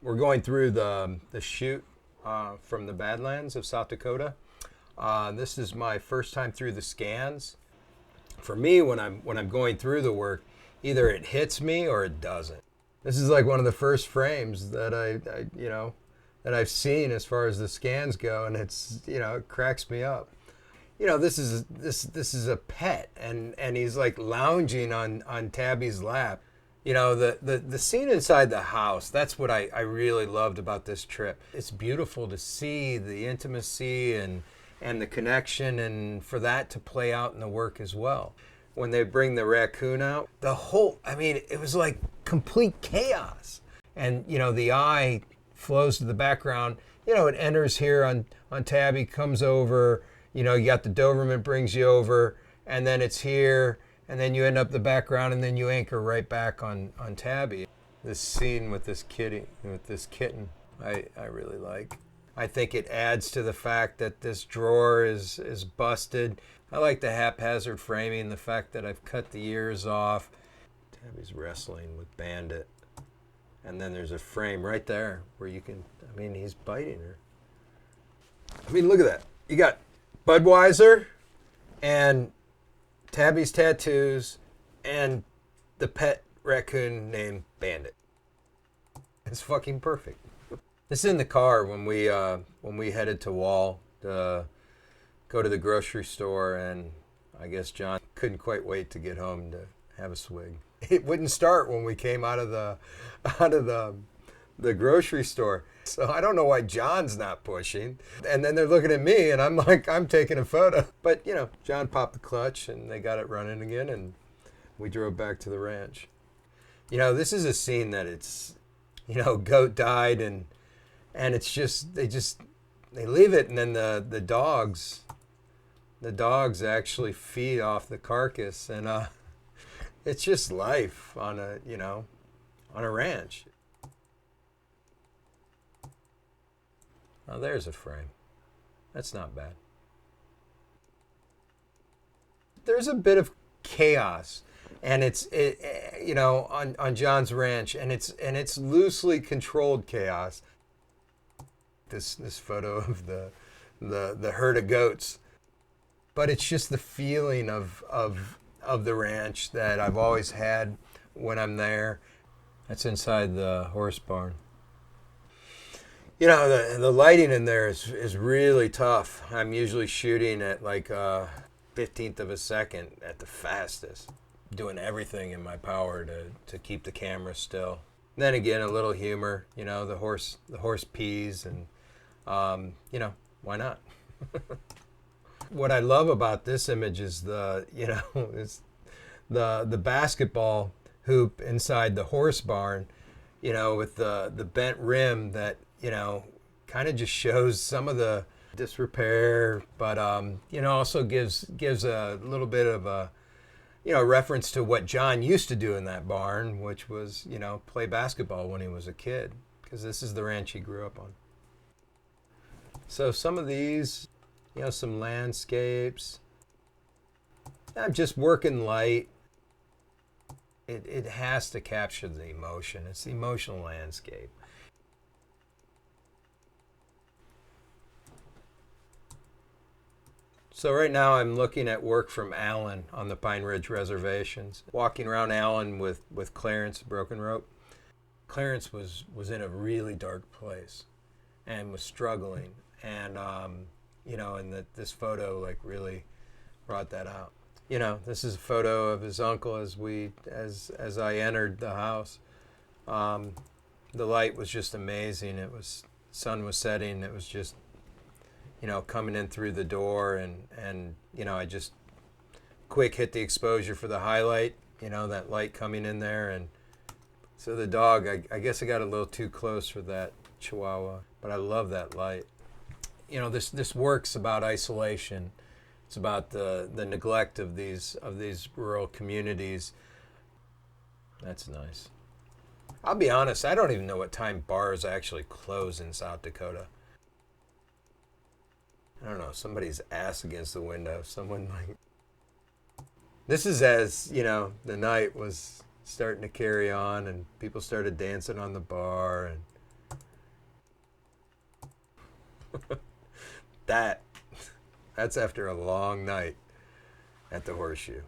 We're going through the chute from the Badlands of South Dakota. This is my first time through the scans. For me, when I'm going through the work, either it hits me or it doesn't. This is like one of the first frames that that I've seen as far as the scans go, and it's it cracks me up. This is a pet, and he's like lounging on Tabby's lap. The scene inside the house, that's what I really loved about this trip. It's beautiful to see the intimacy and the connection, and for that to play out in the work as well. When they bring the raccoon out, it was like complete chaos. And, the eye flows to the background. It enters here on Tabby, comes over, you got the Doberman brings you over, and then it's here, and then you end up the background, and then you anchor right back on Tabby. This scene with this kitten, I really like. I think it adds to the fact that this drawer is busted. I like the haphazard framing, the fact that I've cut the ears off. Tabby's wrestling with Bandit. And then there's a frame right there where he's biting her. Look at that. You got Budweiser and Tabby's tattoos and the pet raccoon named Bandit. It's fucking perfect. This is in the car when we headed to Wall to go to the grocery store, and I guess John couldn't quite wait to get home to have a swig. It wouldn't start when we came out of the grocery store. So I don't know why John's not pushing. And then they're looking at me, and I'm like, I'm taking a photo. But John popped the clutch, and they got it running again, and we drove back to the ranch. This is a scene that it's goat died, and it's just they leave it, and then the dogs actually feed off the carcass, and it's just life on a ranch. Oh, there's a frame. That's not bad. There's a bit of chaos, and it's on John's ranch, and it's loosely controlled chaos. This photo of the herd of goats, but it's just the feeling of the ranch that I've always had when I'm there. That's inside the horse barn. The lighting in there is really tough. I'm usually shooting at like 15th of a second at the fastest, doing everything in my power to keep the camera still. Then again, a little humor. The horse pees, and why not? What I love about this image is is the basketball hoop inside the horse barn, with the bent rim that kind of just shows some of the disrepair, but also gives a little bit of a reference to what John used to do in that barn, which was play basketball when he was a kid, because this is the ranch he grew up on. So some of these, some landscapes. I'm just working light. It has to capture the emotion. It's the emotional landscape. So right now I'm looking at work from Allen on the Pine Ridge reservations. Walking around Allen with Clarence, Broken Rope. Clarence was in a really dark place and was struggling. And, and this photo like really brought that out. This is a photo of his uncle as I entered the house. The light was just amazing. Sun was setting. It was just, coming in through the door, and I just quick hit the exposure for the highlight, that light coming in there. And so the dog, I guess I got a little too close for that Chihuahua, but I love that light. This work's about isolation. It's about the neglect of these rural communities. That's nice. I'll be honest, I don't even know what time bars actually close in South Dakota. I don't know, somebody's ass against the window. This is as, the night was starting to carry on, and people started dancing on the bar, and That's after a long night at the Horseshoe.